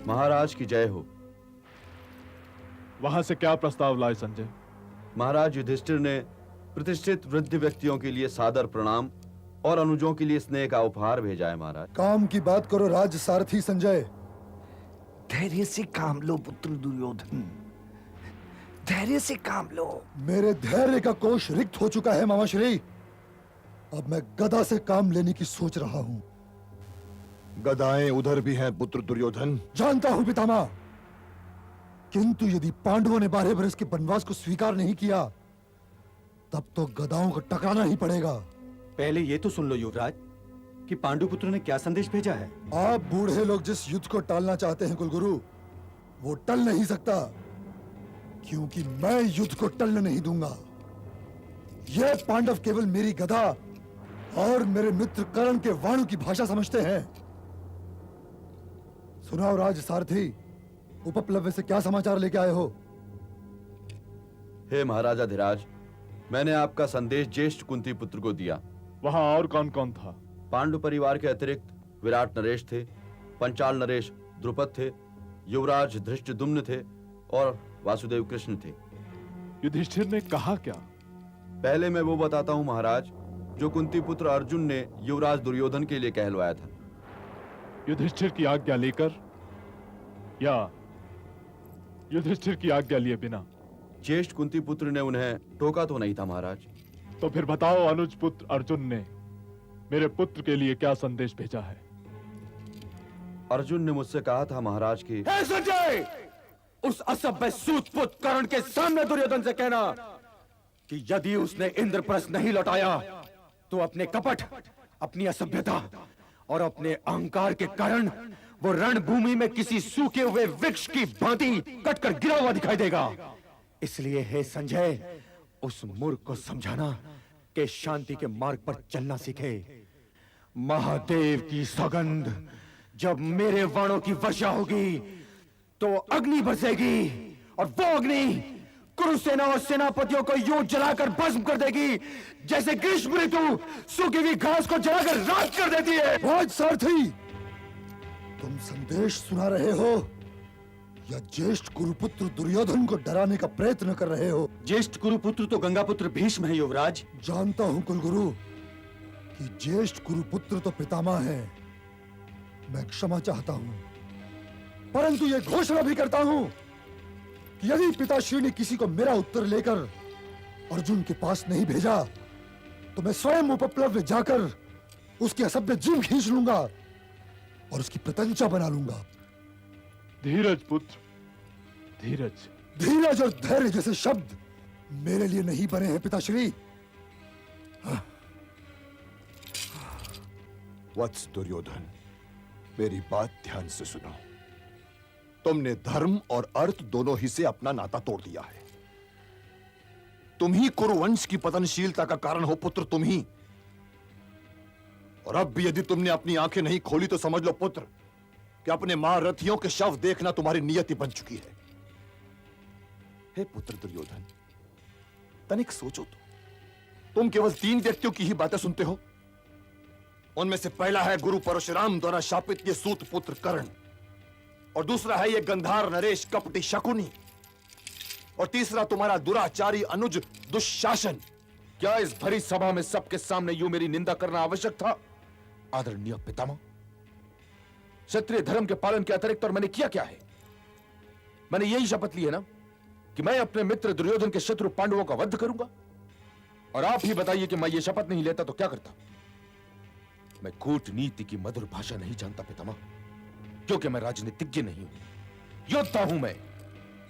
महाराज की जय हो। वहां से क्या प्रस्ताव लाए संजय? महाराज युधिष्ठिर ने प्रतिष्ठित वृद्ध व्यक्तियों के लिए सादर प्रणाम और अनुजों के लिए स्नेह का उपहार भेजा है। महाराज, काम की बात करो राज सारथी संजय। धैर्य से काम लो पुत्र दुर्योधन, धैर्य से काम लो। मेरे धैर्य का कोष रिक्त हो चुका है मामाश्री। अब मैं गदा से काम लेने की सोच रहा हूं। गदाएं उधर भी हैं पुत्र दुर्योधन। जानता हूं पितामह, किंतु यदि पांडवों ने 12 बरस के वनवास को स्वीकार नहीं किया तब तो गदाओं को टकराना ही पड़ेगा। पहले ये तो सुन लो युवराज कि पांडुपुत्र ने क्या संदेश भेजा है। आप बूढ़े लोग जिस युद्ध को टालना चाहते हैं कुलगुरु, वो टल नहीं सकता, क्योंकि मैं युद्ध को टलने नहीं दूंगा। ये पांडव केवल मेरी गदा और मेरे मित्र कर्ण के वाणु की भाषा समझते हैं। सुनाओ राज सारथी, उपप्लव्य से क्या समाचार लेके आए हो? हे महाराजा धीराज, मैंने आपका संदेश ज्येष्ठ कुंती पुत्र को दिया। वहां और कौन कौन था? पांडु परिवार के अतिरिक्त विराट नरेश थे, पंचाल नरेश द्रुपद थे, युवराज धृष्टद्युम्न थे और वासुदेव कृष्ण थे। युधिष्ठिर ने कहा क्या? पहले मैं वो बताता हूं महाराज जो कुंती पुत्र अर्जुन ने युवराज दुर्योधन के लिए कहलवाया था। युधिष्ठिर की आज्ञा लेकर या युधिष्ठिर की आज्ञा लिए बिना? ज्येष्ठ कुंती पुत्र ने उन्हें टोका तो नहीं था महाराज। तो फिर बताओ, अनुज पुत्र अर्जुन ने मेरे पुत्र के लिए क्या संदेश भेजा है? अर्जुन ने मुझसे कहा था महाराज की, हे संजय, उस असभ्य सूतपुत्र कर्ण के सामने दुर्योधन से कहना कि यदि उसने इंद्रप्रस्थ नहीं लौटाया तो अपने कपट, अपनी असभ्यता और अपने अहंकार के कारण वो रणभूमि में किसी सूखे हुए वृक्ष की भांति कटकर गिरा हुआ दिखाई देगा। इसलिए हे संजय, उस मूर्ख को समझाना कि शांति के मार्ग पर चलना सीखे। महादेव की सौगंध, जब मेरे वाणों की वर्षा होगी तो अग्नि बरसेगी और वो अग्नि कुरुसेना और सेनापतियों को यूं जलाकर भस्म कर देगी जैसे ग्रीष्म ऋतु सूखी हुई घास को जलाकर राख कर देती है। राज सारथी, तुम संदेश सुना रहे हो या ज्येष्ठ कुरुपुत्र दुर्योधन को डराने का प्रयत्न कर रहे हो? ज्येष्ठ कुरुपुत्र तो गंगापुत्र भीष्म है युवराज। जानता हूं कुलगुरु कि ज्येष्ठ कुरुपुत्र तो पितामह है। मैं क्षमा चाहता हूं, परंतु यह घोषणा भी करता हूं कि यदि पिताश्री ने किसी को मेरा उत्तर लेकर अर्जुन के पास नहीं भेजा तो मैं स्वयं उपप्लव्य जाकर उसकी असभ्य जीभ खींच लूंगा और उसकी प्रतंचा बना लूंगा। धीरज पुत्र, धीरज। धीरज और धैर्य जैसे शब्द मेरे लिए नहीं बने हैं पिताश्री। वत्स दुर्योधन, मेरी बात ध्यान से सुनो। तुमने धर्म और अर्थ दोनों ही से अपना नाता तोड़ दिया है। तुम ही कुरुवंश की पतनशीलता का कारण हो पुत्र, तुम ही। और अब भी यदि तुमने अपनी आंखें नहीं खोली तो समझ लो पुत्र कि अपने महारथियों के शव देखना तुम्हारी नियति बन चुकी है। हे पुत्र दुर्योधन, तनिक सोचो तो, तुम केवल 3 व्यक्तियों की ही बातें सुनते हो। उनमें से पहला है गुरु परशुराम द्वारा शापित ये सूत पुत्र कर्ण, और दूसरा है ये गंधार नरेश कपटी शकुनी, और तीसरा तुम्हारा दुराचारी अनुज दुशासन। क्या इस भरी सभा में सबके सामने यूं मेरी निंदा करना आवश्यक था? आदरणीय पितामह, क्षत्रिय धर्म के पालन के अतिरिक्त और मैंने किया क्या है? मैंने यही शपथ ली है ना कि मैं अपने मित्र दुर्योधन के शत्रु पांडवों का वध करूंगा। और आप ही बताइए कि मैं ये शपथ नहीं लेता तो क्या करता? मैं कूटनीति की मधुर भाषा नहीं जानता पितामह, क्योंकि मैं राजनीतिज्ञ नहीं हूं, योद्धा हूं मैं,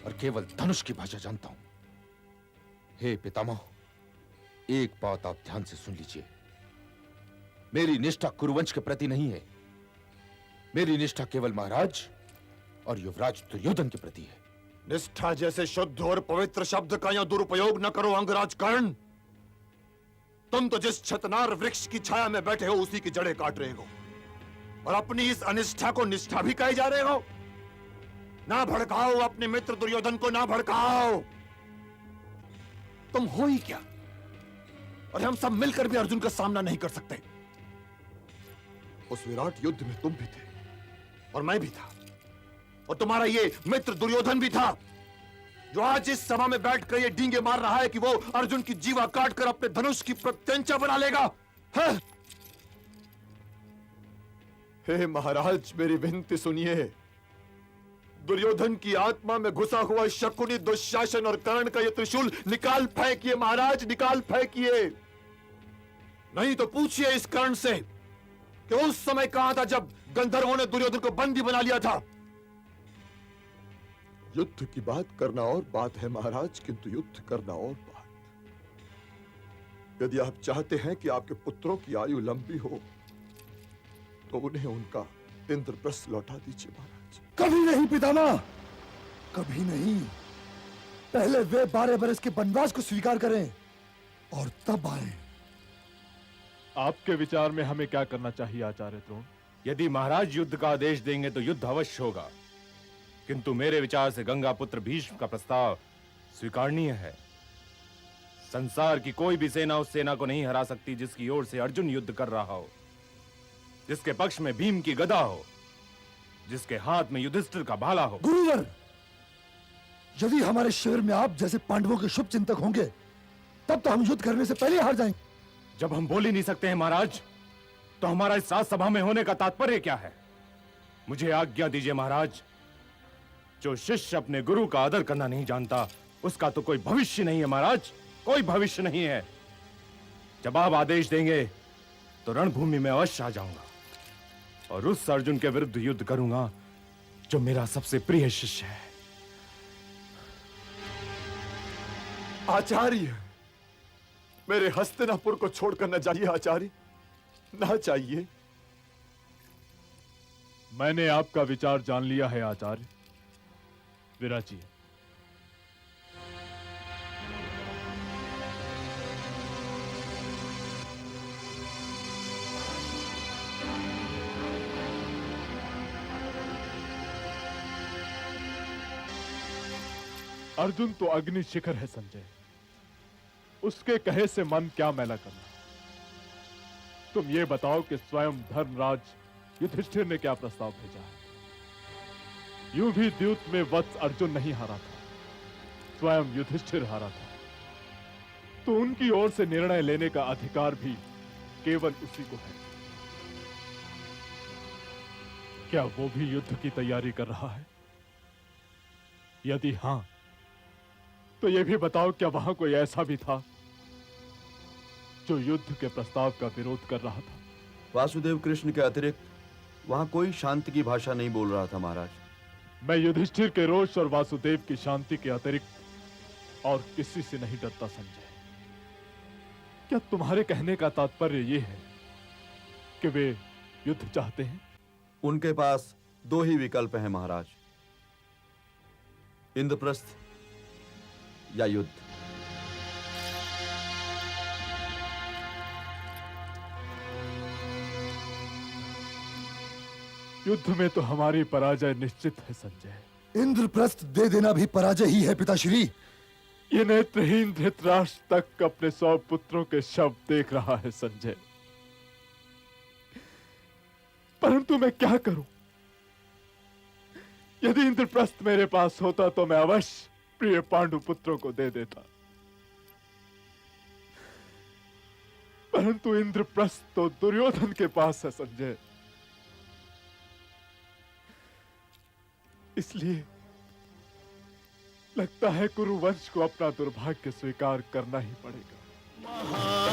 और केवल धनुष की भाषा जानता हूं। हे पितामह, एक बात आप ध्यान से सुन लीजिए। मेरी निष्ठा कुरुवंश के प्रति नहीं है, मेरी निष्ठा केवल महाराज और युवराज दुर्योधन के प्रति है। निष्ठा जैसे शुद्ध और पवित्र शब्द का यहां दुरुपयोग न करो अंगराज कर्ण। तुम तो जिस छतनार वृक्ष की छाया में बैठे हो उसी की जड़ें काट रहे हो, और अपनी इस अनिष्ठा को निष्ठा भी कहे जा रहे हो। ना भड़काओ अपने मित्र दुर्योधन को, ना भड़काओ। तुम हो ही क्या, और हम सब मिलकर भी अर्जुन का सामना नहीं कर सकते। उस विराट युद्ध में तुम भी थे और मैं भी था, और तुम्हारा ये मित्र दुर्योधन भी था, जो आज इस सभा में बैठकर ये डींगे मार रहा है कि वो अर्जुन की जीवा काटकर अपने धनुष की प्रत्यंचा बना लेगा। है? हे महाराज, मेरी विनती सुनिए। दुर्योधन की आत्मा में घुसा हुआ शकुनी, दुशासन और कर्ण का ये त्रिशूल निकाल फेंकिए महाराज, निकाल फेंकिए। नहीं तो पूछिए इस कर्ण से कि उस समय कहां था जब गंधर्वों ने दुर्योधन को बंदी बना लिया था। युद्ध की बात करना और बात है महाराज, किंतु युद्ध करना और बात। यदि आप चाहते हैं कि आपके पुत्रों की आयु लंबी हो तो उन्हें उनका इंद्रप्रस्थ लौटा दीजिए महाराज। कभी नहीं पितामह, कभी नहीं। पहले वे 12 बरस के वनवास को स्वीकार करें और तब आए। आपके विचार में हमें क्या करना चाहिए आचार्य द्रोण? यदि महाराज युद्ध का आदेश देंगे तो युद्ध अवश्य होगा, किंतु मेरे विचार से गंगा पुत्र भीष्म का प्रस्ताव स्वीकारनीय है। संसार की कोई भी सेना उस सेना को नहीं हरा सकती जिसकी ओर से अर्जुन युद्ध कर रहा हो, जिसके पक्ष में भीम की गदा हो, जिसके हाथ में युधिष्ठिर का भाला हो। गुरुवर, यदि हमारे शिविर में आप जैसे पांडवों के शुभ चिंतक होंगे तब तो हम युद्ध करने से पहले हार जाएंगे। जब हम बोल ही नहीं सकते हैं महाराज, तो हमारा इस राजसभा में होने का तात्पर्य क्या है? मुझे आज्ञा दीजिए महाराज। जो शिष्य अपने गुरु का आदर करना नहीं जानता उसका तो कोई भविष्य नहीं है महाराज, कोई भविष्य नहीं है। जब आप आदेश देंगे तो रणभूमि में अवश्य आ जाऊंगा और उस अर्जुन के विरुद्ध युद्ध करूंगा जो मेरा सबसे प्रिय शिष्य है। आचार्य, मेरे हस्तिनापुर को छोड़कर न जाइए आचार्य, ना चाहिए। मैंने आपका विचार जान लिया है आचार्य। विराजिए। अर्जुन तो अग्नि शिखर है संजय, उसके कहे से मन क्या मैला करना। तुम ये बताओ कि स्वयं धर्मराज युधिष्ठिर ने क्या प्रस्ताव भेजा है? यूं भी द्यूत में वत्स अर्जुन नहीं हारा था, स्वयं युधिष्ठिर हारा था, तो उनकी ओर से निर्णय लेने का अधिकार भी केवल उसी को है। क्या वो भी युद्ध की तैयारी कर रहा है? यदि हां, तो यह भी बताओ क्या वहां कोई ऐसा भी था जो युद्ध के प्रस्ताव का विरोध कर रहा था? वासुदेव कृष्ण के अतिरिक्त वहां कोई शांति की भाषा नहीं बोल रहा था महाराज। मैं युधिष्ठिर के रोष और वासुदेव की शांति के अतिरिक्त और किसी से नहीं डरता संजय। क्या तुम्हारे कहने का तात्पर्य यह है कि वे युद्ध चाहते हैं? उनके पास 2 ही विकल्प हैं महाराज, इंद्रप्रस्थ या युद्ध। युद्ध में तो हमारी पराजय निश्चित है संजय। इंद्रप्रस्थ दे देना भी पराजय ही है पिताश्री। ये नेत्रहीन धृतराष्ट्र तक अपने 100 पुत्रों के शव देख रहा है संजय, परंतु मैं क्या करूं? यदि इंद्रप्रस्थ मेरे पास होता तो मैं अवश्य प्रिय पांडु पुत्रों को दे देता, परंतु इंद्रप्रस्थ तो दुर्योधन के पास है संजय। इसलिए लगता है कुरुवंश को अपना दुर्भाग्य स्वीकार करना ही पड़ेगा।